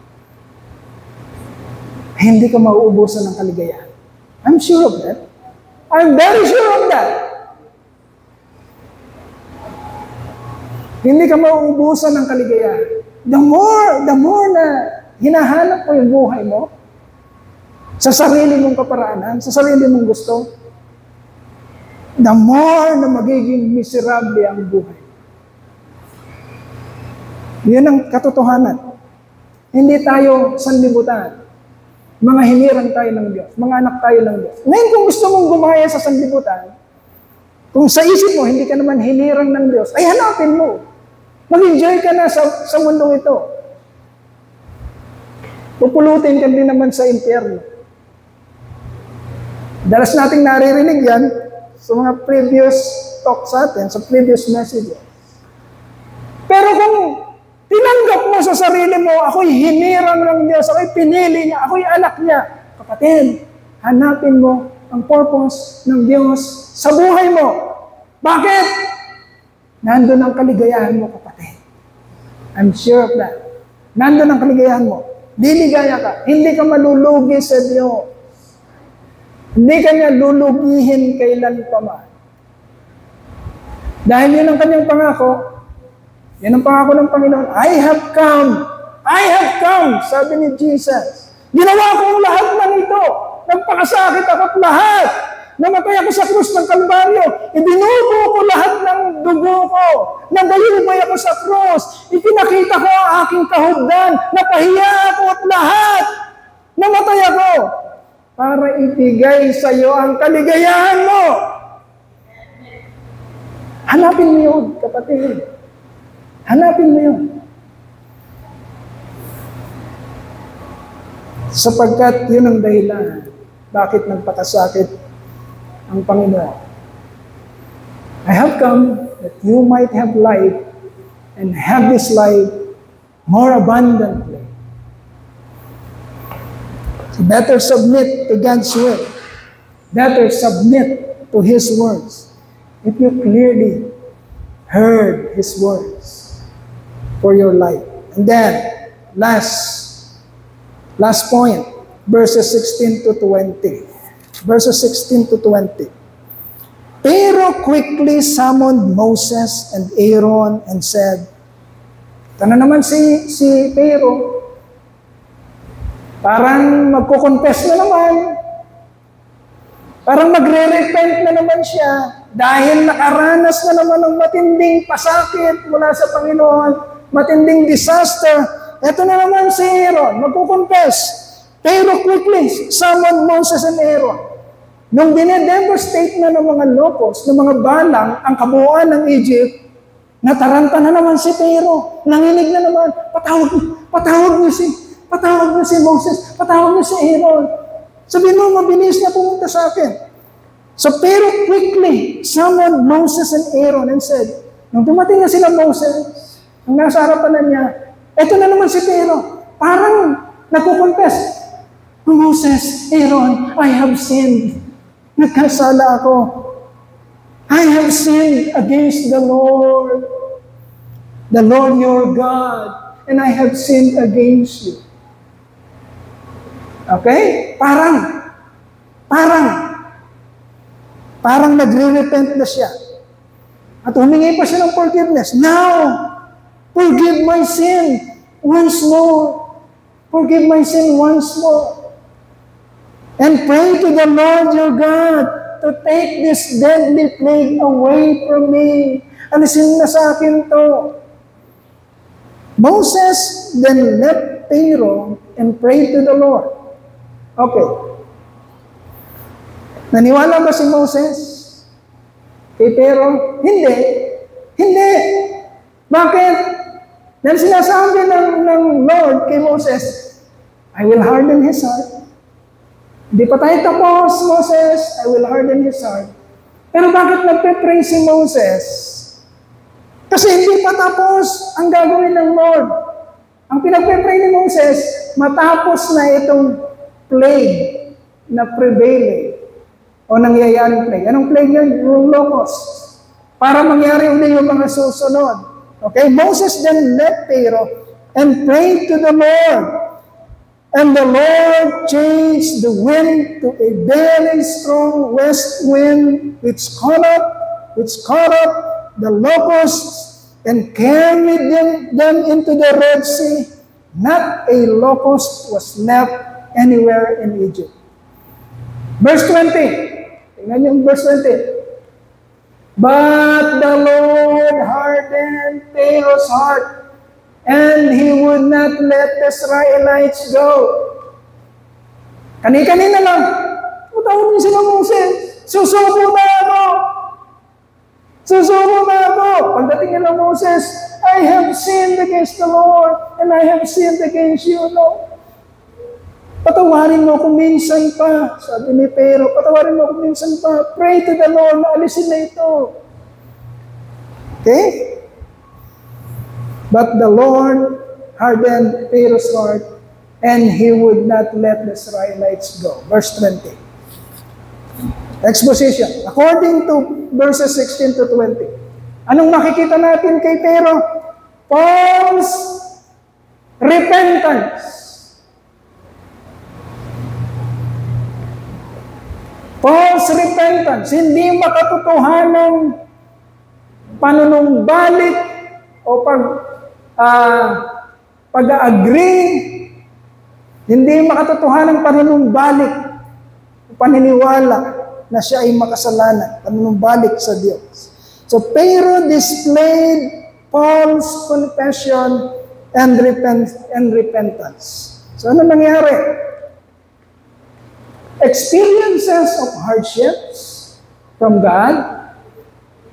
hindi ka mauubusan ng kaligayahan. I'm sure of that. I'm very sure of that. Hindi ka mauubusan ng kaligayahan. The more na hinahanap mo yung buhay mo, sa sarili mong kaparaanan, sa sarili mong gusto, the more na magiging miserable ang buhay. Yan ang katotohanan. Hindi tayo sanlibutan. Mga hinirang tayo ng Diyos. Mga anak tayo ng Diyos. Ngayon kung gusto mong gumaya sa sanlibutan, kung sa isip mo, hindi ka naman hinirang ng Diyos, ay hanapin mo. Mag-enjoy ka na sa mundong ito. Pupulutin ka din naman sa impyerno. Dalas nating naririnig yan sa mga previous talks natin, sa previous messages. Pero kung tinanggap mo sa sarili mo, ako'y hinirang ng Diyos, ako'y pinili niya, ako'y anak niya, kapatid, hanapin mo ang purpose ng Diyos sa buhay mo. Bakit? Nandun ang kaligayahan mo, kapatid. I'm sure of that. Nandun ang kaligayahan mo. Liligaya ka. Hindi ka malulugi sa Diyos. Hindi ka niya lulugihin kailan pa man. Dahil yun ang kanyang pangako. Yan ang pangako ng Panginoon. I have come, sabi ni Jesus. Ginawa ko ang lahat ng ito. Nagpakasakit ako't lahat. Namatay ako sa krus ng Kalbaryo. Ibinubo ko lahat ng dugo ko. Nagayubay ako sa krus. Ipinakita ko ang aking kahugdan. Napahiya ako at lahat. Namatay ako para ibigay sa iyo ang kaligayahan mo. Hanapin mo yun, kapatid. Hanapin mo yun. Sapagkat yun ang dahilan bakit nagpakasakit ang Panginoon. I have come that you might have life and have this life more abundantly. So better submit to God's will. Better submit to His words. If you clearly heard His words for your life. And then, last point, verses 16 to 20. Verses 16 to 20. Pharaoh quickly summoned Moses and Aaron and said, ito na naman si Pharaoh, parang magkukonfess na naman, parang magre-repent na naman siya, dahil nakaranas na naman ng matinding pasakit mula sa Panginoon, matinding disaster. Ito na naman si Aaron, magkukonfess. Pharaoh quickly summoned Moses and Aaron. Nung dinedevastate na ng mga locals, ng mga balang, ang kabuuan ng Egypt, nataranta na naman si Pharaoh. Nanginig na naman, patawag niyo si Moses, patawag niyo si Aaron. Sabihin mo, mabilis na pumunta sa akin. So Pharaoh quickly summoned Moses and Aaron and said, nung dumating na sila Moses, nung nasa harapan na niya, eto na naman si Pharaoh, parang nagkukonfess, Moses, Aaron, I have sinned. Nagkasala ako. I have sinned against the Lord your God, and I have sinned against you. Okay? Parang nagre-repent na siya. At humingi pa siya ng forgiveness. Now, forgive my sin once more. Forgive my sin once more. And pray to the Lord your God to take this deadly plague away from me. Alisin na sa akin to. Moses then left Pharaoh and prayed to the Lord. Okay. Naniwala ba si Moses kay Pharaoh? Hindi. Hindi. Bakit? Dahil sinasabi ng Lord kay Moses, I will harden his heart. Hindi pa tayo tapos, Moses. I will harden his heart. Pero bakit nagpe-pray si Moses? Kasi hindi pa tapos ang gagawin ng Lord. Ang pinagpe-pray ni Moses, matapos na itong plague na prevailing o nangyayaring plague. Anong plague yun? Yung locust. Para mangyari ulit yung mga susunod. Okay? Moses then left Pharaoh and prayed to the Lord. And the Lord changed the wind to a very strong west wind which caught up the locusts and carried them into the Red Sea. Not a locust was left anywhere in Egypt. Verse 20. Tingnan yung verse 20. But the Lord hardened Pharaoh's heart, and he would not let the Israelites go. Kani-kanina lang, matawag niyo sila Moses, susuko na ako! Susuko na ako! Pagdating nila Moses, I have sinned against the Lord, and I have sinned against you, Lord. Patawarin mo kung minsan pa, sabi ni Pharaoh, patawarin mo kung minsan pa, pray to the Lord, maalisin na ito. Okay? But the Lord hardened Pharaoh's heart, and he would not let the Israelites go. Verse 20. Exposition. According to verses 16 to 20. Anong makikita natin kay Pharaoh? False repentance. False repentance, hindi makatotohanang panunumbalik o pag-agree, hindi makatotohanang panunumbalik o paniniwala na siya ay makasalanan, panunumbalik sa Diyos. So Pharaoh displayed false confession and repentance. So ano nangyari? Experiences of hardships from God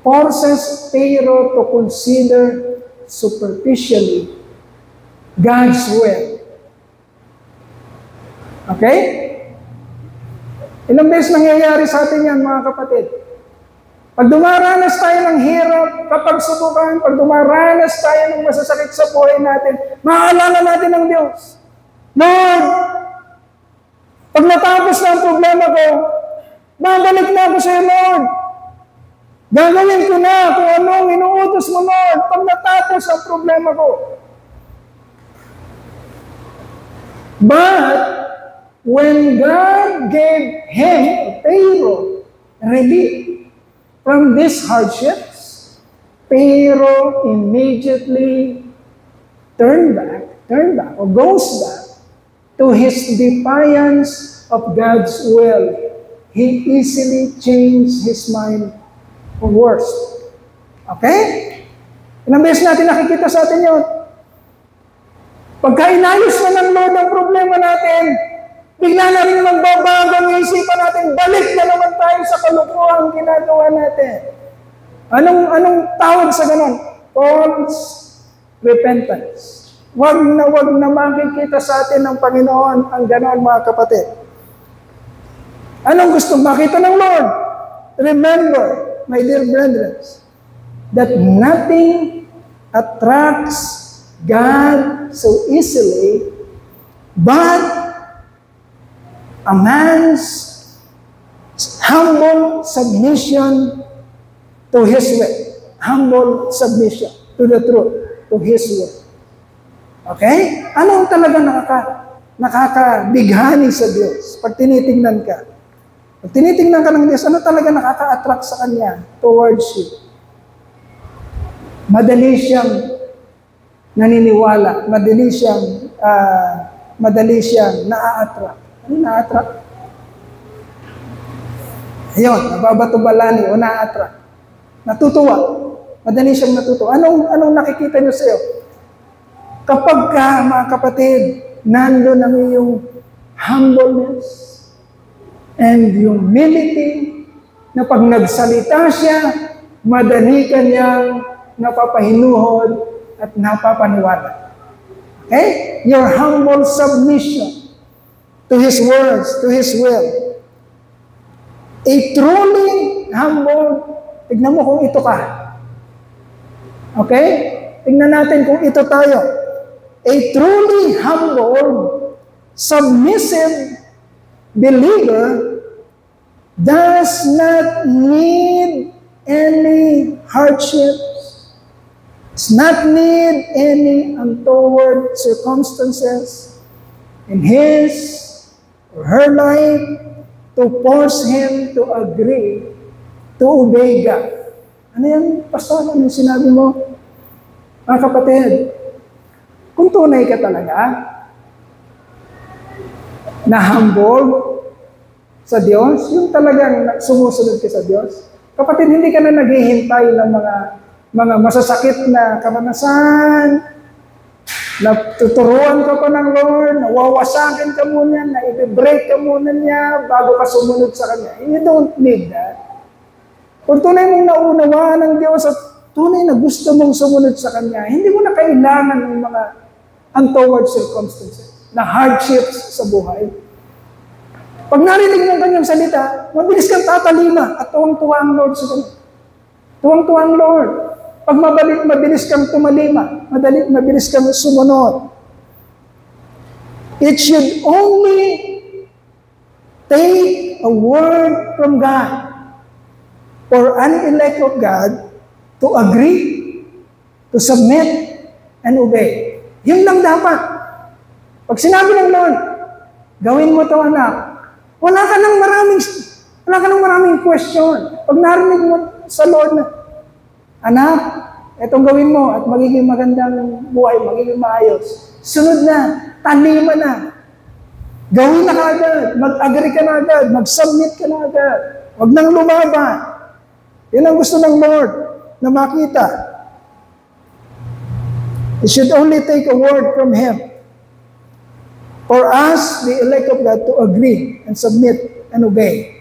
forces Pharaoh to consider superficially God's will. Okay? Ilang beses nangyayari sa atin yan, mga kapatid. Pag dumaranas tayo ng hirap, kapag subukan, pag dumaranas tayo ng masasakit sa buhay natin, maaalala natin ang Diyos. Lord, pag natapos na ang problema ko, babalik na ako sa iyo, Lord. Gagawin ko na kung anong inuutos mo, Lord, pag natapos ang problema ko. But, when God gave him, Pharaoh, relief from these hardships, Pharaoh immediately turned back, or goes back, to his defiance of God's will. He easily changed his mind for worse. Okay? Ilang beses natin nakikita sa atin yun. Pagka inayos na ng Lord ang problema natin, bigla na rin magbabago ang isipan natin, balik na naman tayo sa kalukuhang ginagawa natin. Anong tawag sa ganon? False repentance. Wag na makikita sa atin ng Panginoon ang ganon, mga kapatid. Anong gusto makita ng Lord? Remember, my dear brethren, that nothing attracts God so easily but a man's humble submission to His will. Humble submission to the truth, to His will. Okay? Ano ang talaga nakakabighani sa Diyos? Pag tinitingnan ka. Pag tinitingnan ka ng Diyos, ano talaga nakaka-attract sa Kanya towards you? Madali siyang naniniwala. Madali siyang na-attract. Ano na-attract? Ayun, nababato-balani o na-attract. Natutuwa. Madali siyang natutuwa. Anong nakikita niyo sa iyo? Kapag ka, mga kapatid, nandun ang iyong humbleness and humility, na pag nagsalita siya, madali ka niyang napapahinuhod at napapaniwala. Okay? Your humble submission to His words, to His will. A truly humble, tignan mo kung ito ka. Okay? Tignan natin kung ito tayo. A truly humble, submissive believer does not need any hardships, does not need any untoward circumstances in his or her life to force him to agree to obey God. Ano yan, Pastor? Ano yung sinabi mo? Mga kapatid, kung tunay ka talaga na humble sa Diyos, yung talagang sumusunod ka sa Diyos, kapatid, hindi ka na naghihintay ng mga masasakit na karanasan, na tuturuan ka pa ng Lord, na wawasakin ka muna, na i-break ka muna niya bago ka sumunod sa Kanya. You don't need that. Kung tunay mong naunawaan ng Diyos at tunay na gusto mong sumunod sa Kanya, hindi mo na kailangan ng mga untoward circumstances, na hardships sa buhay. Pag narinig mo ang Kanyang salita, mabilis kang tatalima at tuwang-tuwa ang Lord sa Kanya. Tuwang-tuwa ang Lord. Pag mabilis kang tumalima, mabilis kang sumunod. It should only take a word from God for an elect of God to agree, to submit, and obey. Yun lang dapat. Pag sinabi ng Lord, gawin mo ito, anak, wala ka nang maraming question. Pag narinig mo sa Lord na, anak, itong gawin mo at magiging magandang buhay, magiging maayos. Sunod na, talima na. Gawin na agad, mag-agree ka na agad, mag-submit ka na agad. Huwag nang lumaban. Yan ang gusto ng Lord na makita. It should only take a word from Him for us, the elect of God, to agree and submit and obey.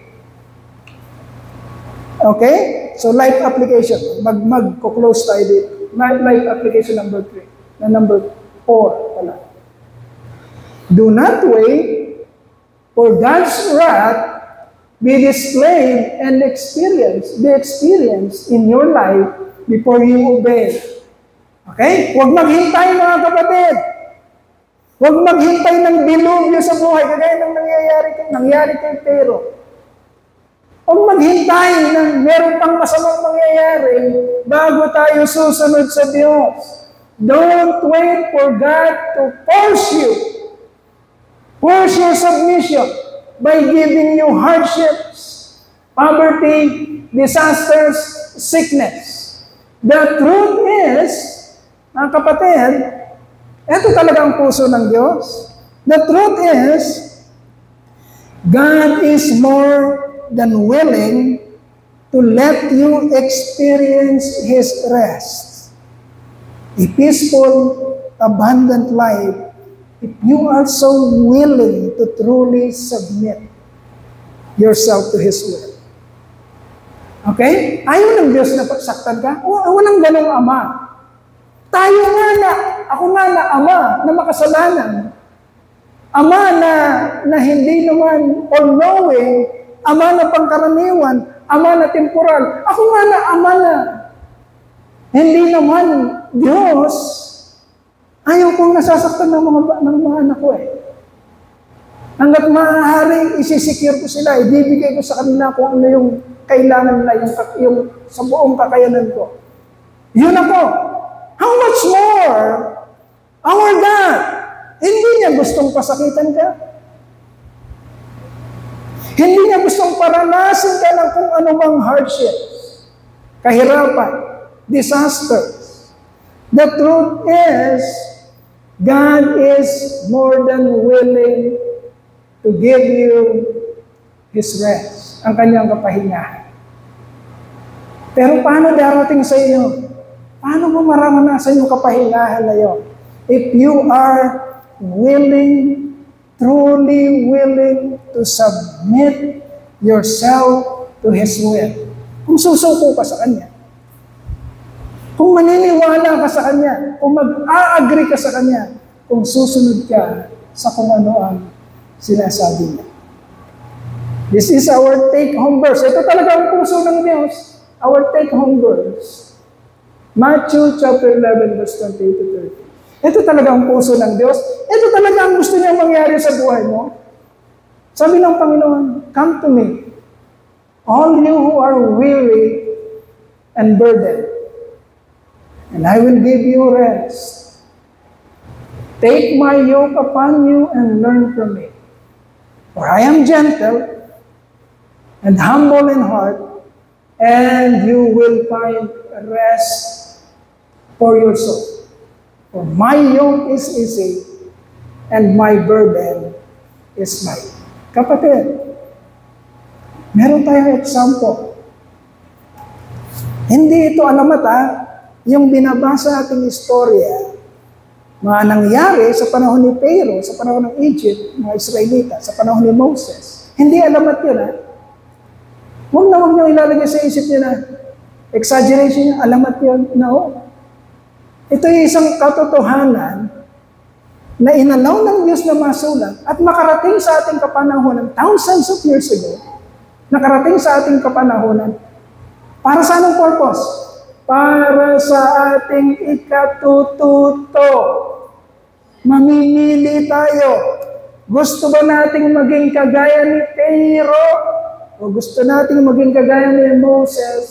Okay? So, life application. Mag-close tayo dito. Life application number 3. Na number 4 pala. Do not wait for God's wrath be displayed and be experienced in your life before you obey. Okay? Huwag maghintay, mga kapatid. Huwag maghintay ng dilubyo sa buhay, kagaya ng nangyari kay Pero. Huwag maghintay ng meron pang masamang mangyayari bago tayo susunod sa Diyos. Don't wait for God to force you. Force your submission by giving you hardships, poverty, disasters, sickness. The truth is, mga kapatid, ito talaga ang puso ng Diyos. The truth is, God is more than willing to let you experience His rest. A peaceful, abundant life if you are so willing to truly submit yourself to His will. Okay? Ayaw ng Diyos na pagsaktan ka. Walang ganong ama. Tayo nga na, ako nga na ama na makasalanan. Ama na hindi naman all-knowing, ama na pangkaraniwan, ama na temporal. Ako nga na ama na hindi naman Diyos. Ayaw kong nasasaktan ng mga anak ko eh. Hanggat maaaring isisecure ko sila, ibibigay ko sa kanila kung ano yung kailangan nila, yung sa buong kakayanan ko. Yun ako. How much more our God? Hindi niya gustong pasakitan ka. Hindi niya gustong paranasin ka ng kung anumang hardships, kahirapan, disasters. The truth is, God is more than willing to give you His rest, ang kanyang kapahingahan. Pero paano darating sa iyo? Paano mo mararanasan yung kapahingahan na yun? If you are willing, truly willing to submit yourself to His will. Kung susuko ka sa Kanya, kung maniniwala ka sa Kanya, kung mag-a-agree ka sa Kanya, kung susunod ka sa kung ano ang sinasabi niya. This is our take-home verse. Ito talaga ang puso ng Diyos. Our take-home verse. Matthew chapter 11, verse 28-30. Ito talaga ang puso ng Diyos. Ito talaga ang gusto niya mangyari sa buhay mo. Sabi ng Panginoon, come to me, all you who are weary and burdened, and I will give you rest. Take my yoke upon you and learn from me. For I am gentle and humble in heart, and you will find rest for your soul. For my yoke is easy, and my burden is light. Kapatid, meron tayong example. Hindi ito alamat yung binabasa ating istorya, mga nangyari sa panahon ni Pharaoh, sa panahon ng Egypt, mga Israelita, sa panahon ni Moses. Hindi alamat yun Huwag niyo ilalagay sa isip niyo na exaggeration yung alamat yun. No. Ito yung isang katotohanan na inalaw ng Diyos na masulat at makarating sa ating kapanahonan thousands of years ago, nakarating sa ating kapanahonan para sa anong purpose? Para sa ating ikatututo. Mamimili tayo. Gusto ba nating maging kagaya ni Pharaoh? O gusto nating maging kagaya ni Moses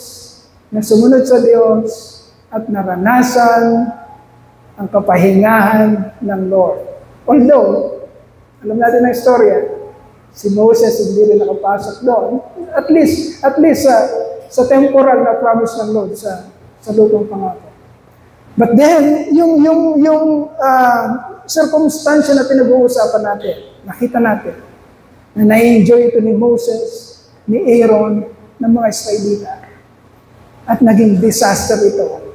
na sumunod sa Diyos at naranasan ang kapahingahan ng Lord? Although, alam natin ang istorya, si Moses hindi rin nakapasok doon. At least sa temporal na promise ng Lord sa lutong pangako. But then, yung circumstance na pinag-uusapan natin, nakita natin, na na-enjoy ito ni Moses, ni Aaron, ng mga Israelita. At naging disaster ito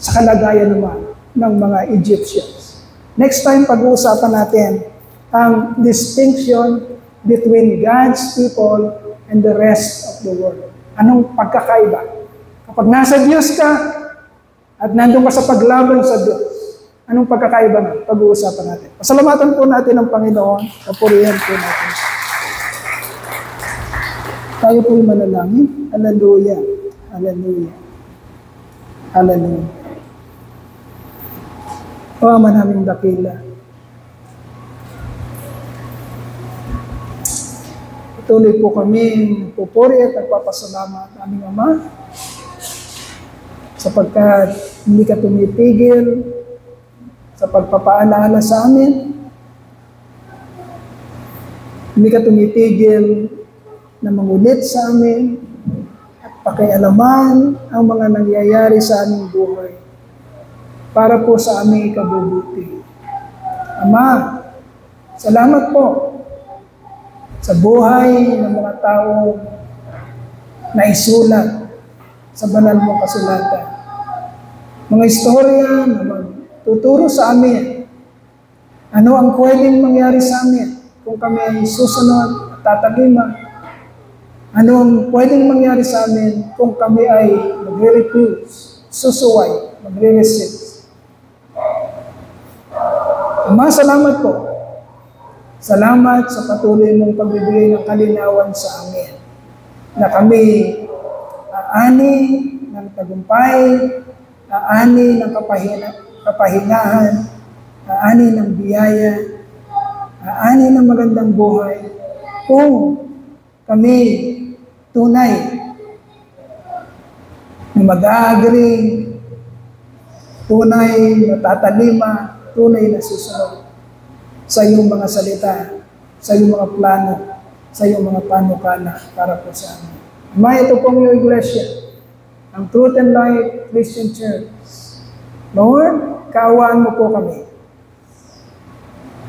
sa kalagayan naman ng mga Egyptians. Next time, pag-uusapan natin ang distinction between God's people and the rest of the world. Anong pagkakaiba? Kapag nasa Diyos ka at nandun ka sa paglaban sa Diyos, anong pagkakaiba na? Pag-uusapan natin. Pasalamatan po natin ang Panginoon. Papurihan po natin. Tayo po'y manalangin. Hallelujah. Hallelujah. Hallelujah. O Ama naming dakila, tuloy po kami pupuri at nagpapasalamat aming Ama sapagkat hindi ka tumipigil sa pagpapaalala sa amin. Hindi ka tumipigil na mangulit sa amin at pakialaman ang mga nangyayari sa aming buhay para po sa aming ikabubuti. Ama, salamat po sa buhay ng mga tao na isulat sa banal mong kasulatan. Mga istorya na magtuturo sa amin ano ang pwedeng mangyari sa amin kung kami ay susunod at tatalima. Ano ang pwedeng mangyari sa amin kung kami ay magre-refuse, susuway, magre-resist. Ama, salamat po. Salamat sa patuloy mong pagbibigay ng kalinawan sa amin na kami aani ng tagumpay, aani ng kapahingahan, aani ng biyaya, aani ng magandang buhay kung kami tunay na mag-agree, tunay na tatalima, tunay na susunod sa iyong mga salita, sa iyong mga plano, sa iyong mga panukala para po sa amin. Ama, ito pong iyong iglesia, ang Truth and Light Christian Church. Lord, kaawaan mo po kami.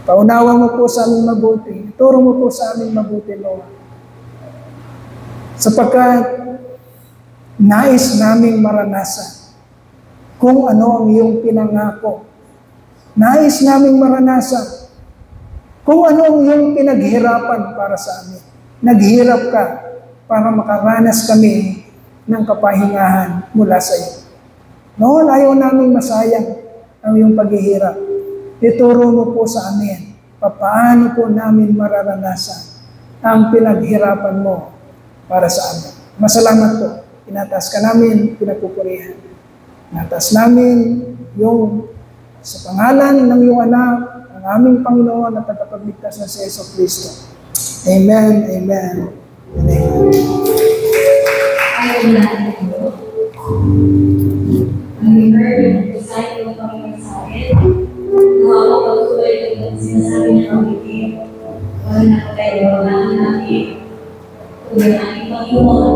Paunawa mo po sa aming mabuti. Ituro mo po sa aming mabuti, Lord. Sapagkat nais naming maranasan kung ano ang iyong pinangako Nais naming maranasan kung anong yung pinaghirapan para sa amin. Naghirap ka para makaranas kami ng kapahingahan mula sa iyo. Noon, ayaw naming masayang ang iyong paghihirap. Ituro mo po sa amin, paano po namin mararanasan ang pinaghirapan mo para sa amin. Masalamat po. Inatas ka namin, pinagpupurihan. Inatas namin yung sa pangalan ng iyong anak, ang aming Panginoon at tagapagligtas na si Yesu Cristo. Amen, amen, and amen. Ang heard the sign ng Panginoon sa akin, nakakapagtuloy ng sinasabi ng pamilya, wala na kayo, wala na natin, kung ang aking Panginoon,